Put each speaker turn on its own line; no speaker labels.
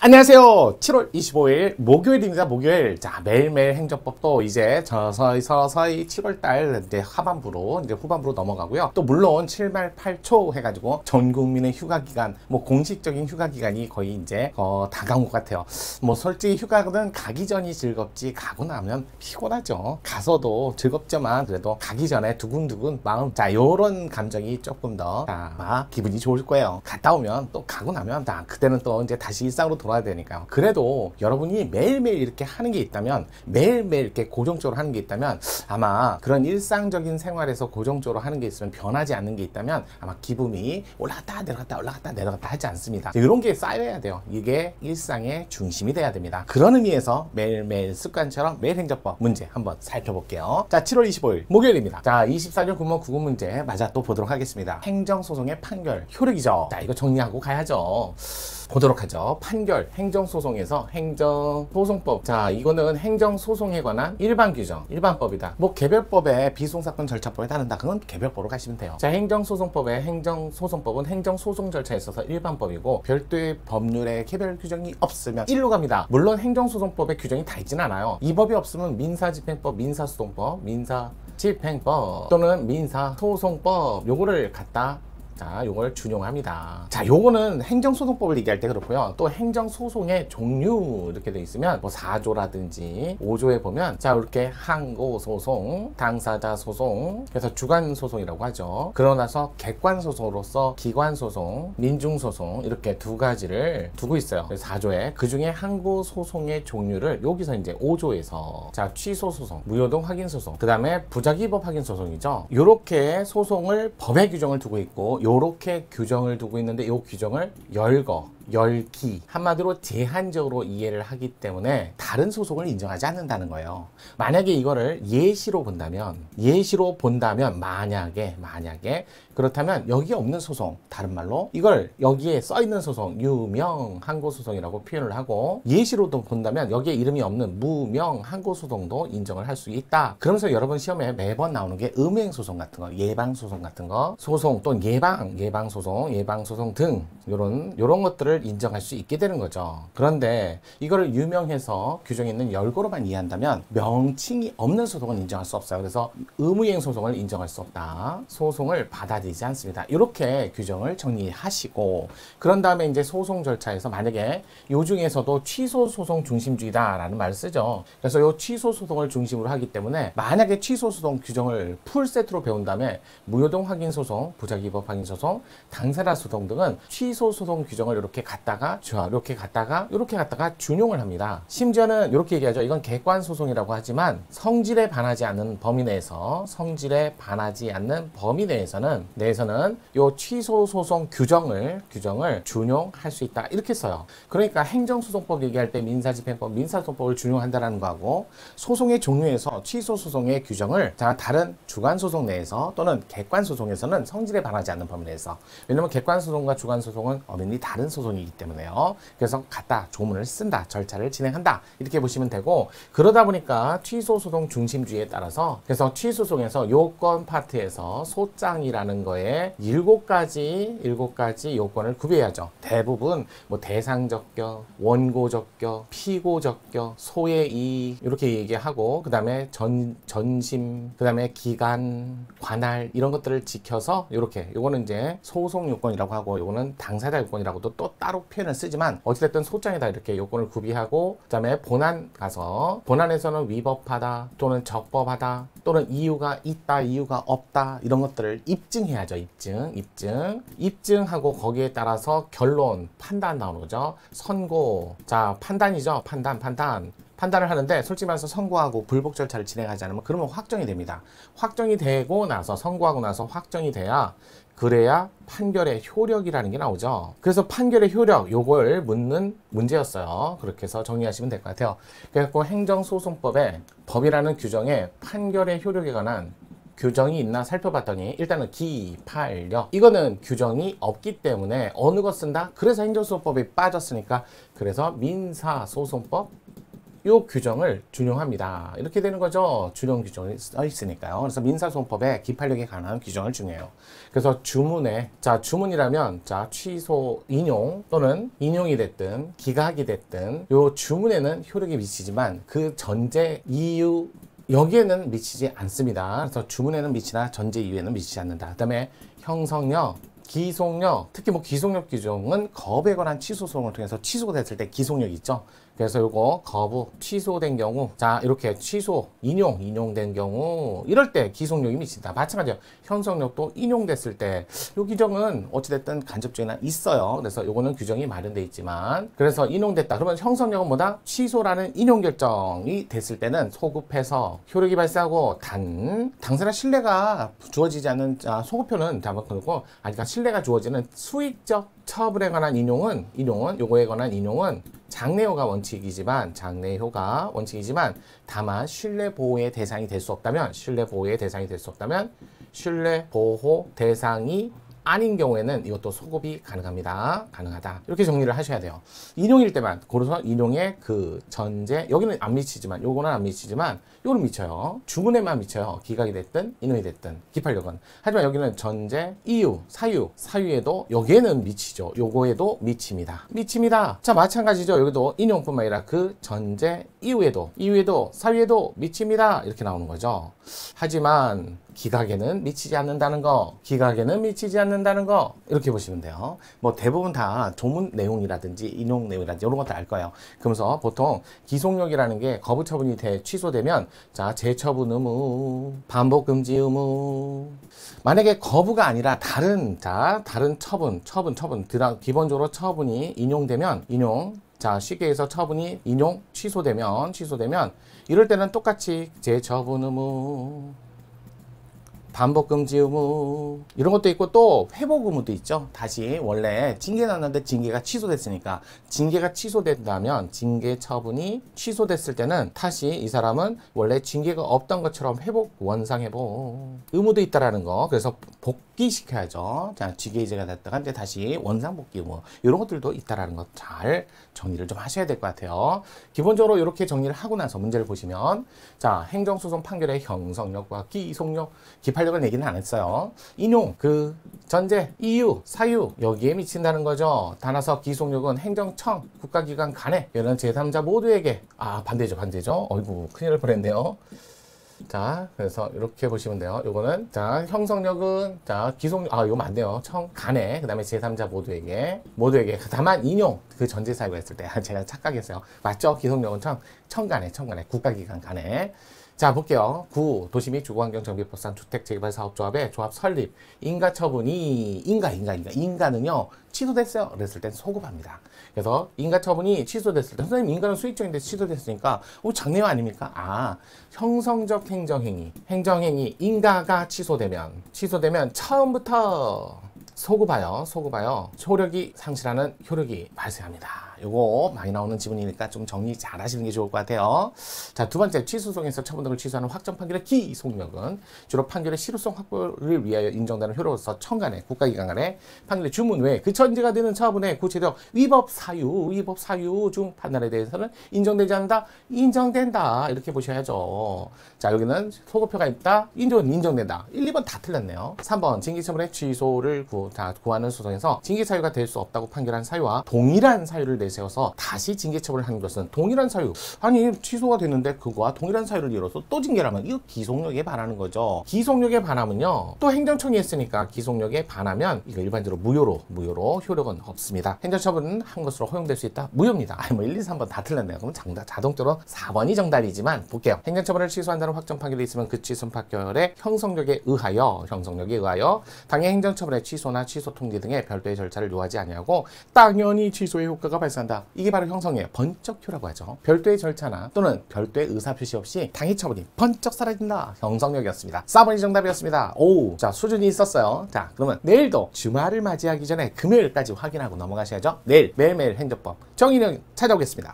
안녕하세요. 7월 25일 목요일입니다. 목요일. 자, 매일매일 행정법도 이제 서서히 7월달 이제 하반부로 이제 후반부로 넘어가고요. 또 물론 7말 8초 해가지고 전 국민의 휴가 기간, 뭐 공식적인 휴가 기간이 거의 이제 다가온 것 같아요. 뭐 솔직히 휴가는 가기 전이 즐겁지 가고 나면 피곤하죠. 가서도 즐겁지만 그래도 가기 전에 두근두근 마음, 자, 요런 감정이 조금 더 기분이 좋을 거예요. 갔다 오면 또 가고 나면 그때는 또 이제 다시 일상으로 돌아야 되니까요. 그래도 여러분이 매일매일 이렇게 하는 게 있다면, 매일매일 이렇게 고정적으로 하는 게 있다면, 아마 그런 일상적인 생활에서 고정적으로 하는 게 있으면, 변하지 않는 게 있다면 아마 기분이 올라갔다 내려갔다 올라갔다 내려갔다 하지 않습니다. 이런 게 쌓여야 돼요. 이게 일상의 중심이 돼야 됩니다. 그런 의미에서 매일매일 습관처럼 매일 행정법 문제 한번 살펴볼게요. 자, 7월 25일 목요일입니다. 자, 24년 군무 구급 문제 맞아 또 보도록 하겠습니다. 행정소송의 판결 효력이죠. 자, 이거 정리하고 가야죠. 보도록 하죠. 판결, 행정소송에서 행정소송법. 자, 이거는 행정소송에 관한 일반 규정, 일반법이다. 뭐 개별법에 비송사건 절차법에 따른다. 그건 개별법으로 가시면 돼요. 자, 행정소송법의 행정소송법은 행정소송 절차에 있어서 일반법이고 별도의 법률에 개별 규정이 없으면 일로 갑니다. 물론 행정소송법에 규정이 다 있진 않아요. 이 법이 없으면 민사집행법, 민사소송법, 민사집행법 또는 민사소송법 요거를 갖다 요걸 준용합니다. 자, 요거는 행정소송법을 얘기할 때 그렇고요. 또 행정소송의 종류 이렇게 돼 있으면 뭐 4조라든지 5조에 보면 자, 이렇게 항고소송, 당사자소송, 그래서 주관소송이라고 하죠. 그러나서 객관소송으로서 기관소송, 민중소송 이렇게 두 가지를 두고 있어요. 4조에 그 중에 항고소송의 종류를 여기서 이제 5조에서 자, 취소소송, 무효동 확인소송, 그 다음에 부작위법 확인소송이죠. 요렇게 소송을 법의 규정을 두고 있고 요렇게 규정을 두고 있는데 요 규정을 열기 한마디로 제한적으로 이해를 하기 때문에 다른 소송을 인정하지 않는다는 거예요. 만약에 이거를 예시로 본다면 만약에 그렇다면 여기 없는 소송, 다른 말로 이걸 여기에 써 있는 소송 유명 항고소송이라고 표현을 하고, 예시로도 본다면 여기에 이름이 없는 무명 항고소송도 인정을 할 수 있다. 그러면서 여러분 시험에 매번 나오는 게 음행소송 같은 거, 예방소송 같은 거, 소송 또는 예방소송 등 요런 것들을 인정할 수 있게 되는 거죠. 그런데 이거를 유명해서 규정에 있는 열고로만 이해한다면 명칭이 없는 소송은 인정할 수 없어요. 그래서 의무이행 소송을 인정할 수 없다. 소송을 받아들이지 않습니다. 이렇게 규정을 정리하시고, 그런 다음에 이제 소송 절차에서 만약에 요 중에서도 취소 소송 중심주의다라는 말을 쓰죠. 그래서 요 취소 소송을 중심으로 하기 때문에 만약에 취소 소송 규정을 풀 세트로 배운 다음에 무효동 확인 소송, 부작위법 확인 소송, 당사자 소송 등은 취소 소송 규정을 이렇게 갖다가 준용을 합니다. 심지어는 이렇게 얘기하죠. 이건 객관 소송이라고 하지만 성질에 반하지 않는 범위 내에서는 요 취소 소송 규정을 준용할 수 있다. 이렇게 써요. 그러니까 행정소송법 얘기할 때 민사집행법, 민사소송법을 준용한다라는 거하고, 소송의 종류에서 취소 소송의 규정을 다른 주관 소송 내에서 또는 객관 소송에서는 성질에 반하지 않는 범위 내에서, 왜냐면 객관 소송과 주관 소송은 엄연히 다른 소송이기 때문에요. 그래서 갖다 조문을 쓴다, 절차를 진행한다 이렇게 보시면 되고, 그러다 보니까 취소소송 중심주의에 따라서 그래서 취소소송에서 요건 파트에서 소장이라는 거에 7가지 요건을 구비해야죠. 대부분 뭐 대상적격, 원고적격, 피고적격, 소외이익 이렇게 얘기하고, 그 다음에 전심, 그 다음에 기간, 관할 이런 것들을 지켜서 요거는 이제 소송 요건이라고 하고, 요거는 당사자 요건이라고도 또 따로 표현을 쓰지만 어찌됐든 소장에다 이렇게 요건을 구비하고, 그 다음에 본안 가서 본안에서는 위법하다 또는 적법하다 또는 이유가 있다 이유가 없다 이런 것들을 입증해야죠. 입증하고 거기에 따라서 결론, 판단 나오는 거죠. 선고, 자, 판단이죠. 판단을 하는데 솔직히 말해서 선고하고 불복 절차를 진행하지 않으면 그러면 확정이 됩니다. 확정이 되고 나서, 선고하고 나서 확정이 돼야, 그래야 판결의 효력이라는 게 나오죠. 그래서 판결의 효력, 요걸 묻는 문제였어요. 그렇게 해서 정리하시면 될 것 같아요. 그래서 행정소송법에 법이라는 규정에 판결의 효력에 관한 규정이 있나 살펴봤더니 일단은 기판력, 이거는 규정이 없기 때문에 어느 것 쓴다? 그래서 행정소송법이 빠졌으니까 그래서 민사소송법, 요 규정을 준용합니다. 이렇게 되는 거죠. 준용 규정이 써 있으니까요. 그래서 민사소송법에 기판력에 관한 규정을 준용해요. 그래서 주문에, 자, 주문이라면, 자, 취소, 인용 또는 인용이 됐든 기각이 됐든 요 주문에는 효력이 미치지만 그 전제 이유 여기에는 미치지 않습니다. 그래서 주문에는 미치나 전제 이유에는 미치지 않는다. 그 다음에 형성력, 기속력, 특히 뭐 기속력 규정은 거부에 관한 취소 소송을 통해서 취소가 됐을 때 기속력이 있죠. 그래서 요거 거부, 취소된 경우, 자, 이렇게 취소, 인용된 경우, 이럴 때 기속력이 미친다. 마찬가지로 형성력도 인용됐을 때, 요 규정은 어찌됐든 간접적이나 있어요. 그래서 요거는 규정이 마련돼 있지만, 그래서 인용됐다. 그러면 형성력은 뭐다? 취소라는 인용 결정이 됐을 때는 소급해서 효력이 발생하고 당사자 신뢰가 주어지지 않는, 자, 소급표는 잘못 끊고, 그러니까 신뢰가 주어지는 수익적 처분에 관한 인용은 요거에 관한 인용은 장래효가 원칙이지만 다만 신뢰 보호의 대상이 될 수 없다면 신뢰 보호 대상이 아닌 경우에는 이것도 소급이 가능하다. 이렇게 정리를 하셔야 돼요. 인용일 때만 고로서 인용의 그 전제, 여기는 안 미치지만 요거는 안 미치지만 요거는 미쳐요. 주문에만 미쳐요. 기각이 됐든 인용이 됐든 기판력은. 하지만 여기는 전제, 이유, 사유에도 여기에는 미치죠. 요거에도 미칩니다. 자, 마찬가지죠. 여기도 인용뿐만 아니라 그 전제, 이유에도 사유에도 미칩니다. 이렇게 나오는 거죠. 하지만 기각에는 미치지 않는다는 거, 이렇게 보시면 돼요. 뭐 대부분 다 조문 내용이라든지 인용 내용이라든지 이런 것들 알 거예요. 그러면서 보통 기속력이라는 게 거부 처분이 취소되면, 자, 재처분 의무, 반복 금지 의무. 만약에 거부가 아니라 다른 처분, 기본적으로 처분이 인용되면, 자, 쉽게 해서 처분이 취소되면, 이럴 때는 똑같이 재처분 의무, 반복 금지 의무, 이런 것도 있고 또 회복 의무도 있죠. 다시 원래 징계 났는데 징계가 취소됐으니까, 징계가 취소된다면 징계 처분이 취소됐을 때는 다시 이 사람은 원래 징계가 없던 것처럼 회복, 원상회복 의무도 있다라는 거. 그래서 복귀시켜야죠. 자, 징계이제가 됐다가 이제 다시 원상복귀 의무, 이런 것들도 있다라는 것 잘 정리를 좀 하셔야 될 것 같아요. 기본적으로 이렇게 정리를 하고 나서 문제를 보시면, 자, 행정소송 판결의 형성력과 기속력, 기판력을 내기는 안 했어요. 인용, 그 전제, 이유, 사유, 여기에 미친다는 거죠. 따라서 기속력은 행정청, 국가기관 간에 이런 제3자 모두에게, 반대죠. 어이구, 큰일 날 뻔했네요. 자, 그래서 이렇게 보시면 돼요. 요거는, 자, 형성력은, 자, 이거 맞네요. 청, 간에, 그 다음에 제3자 모두에게, 다만 인용, 그 전제 사유가 있을 때, 제가 착각했어요. 맞죠? 기속력은 청간에, 국가기관 간에. 자, 볼게요. 9. 도시 및 주거환경정비법상 주택재개발사업조합의 조합 설립, 인가는요, 취소됐어요. 그랬을 땐 소급합니다. 그래서 인가처분이 취소됐을 때, 선생님 인가는 수익적인데 취소됐으니까, 장래화 아닙니까? 형성적 행정행위, 인가가 취소되면 처음부터 소급하여 효력이 상실하는 효력이 발생합니다. 요거 많이 나오는 지문이니까 좀 정리 잘 하시는 게 좋을 것 같아요. 자, 두 번째, 취소소송에서 처분 등을 취소하는 확정 판결의 기속력은 주로 판결의 실효성 확보를 위하여 인정되는 효로서 청간의 국가기관 간의 판결의 주문 외에 그 전제가 되는 처분의 구체적 위법 사유 중 판단에 대해서는 인정되지 인정된다. 이렇게 보셔야죠. 자, 여기는 소급표가 있다. 인정된다. 1, 2번 다 틀렸네요. 3번, 징계처분의 취소를 구하는 소송에서 징계 사유가 될 수 없다고 판결한 사유와 동일한 사유를 내세워서 다시 징계 처분을 하는 것은 동일한 사유. 아니, 취소가 됐는데 그거와 동일한 사유를 이뤄서 또 징계라면 이거 기속력에 반하는 거죠. 기속력에 반하면요, 또 행정청이 했으니까 기속력에 반하면 이거 일반적으로 무효로 효력은 없습니다. 행정처분은 한 것으로 허용될 수 있다. 무효입니다. 1, 2, 3번 다 틀렸네요. 그럼 자동적으로 4번이 정답이지만 볼게요. 행정처분을 취소한다는 확정 판결이 있으면 그 취소 판결의 형성력에 의하여 당해 행정처분의 취소나 취소 통지 등의 별도의 절차를 요하지 아니하고 당연히 취소의 효과가 발생한다. 이게 바로 형성의 번쩍효라고 하죠. 별도의 절차나 또는 별도의 의사표시 없이 당해 처분이 번쩍 사라진다. 형성력이었습니다. 4번이 정답이었습니다. 오, 자, 수준이 있었어요. 자, 그러면 내일도 주말을 맞이하기 전에 금요일까지 확인하고 넘어가셔야죠. 내일 매일매일 행정법 정의는 찾아오겠습니다.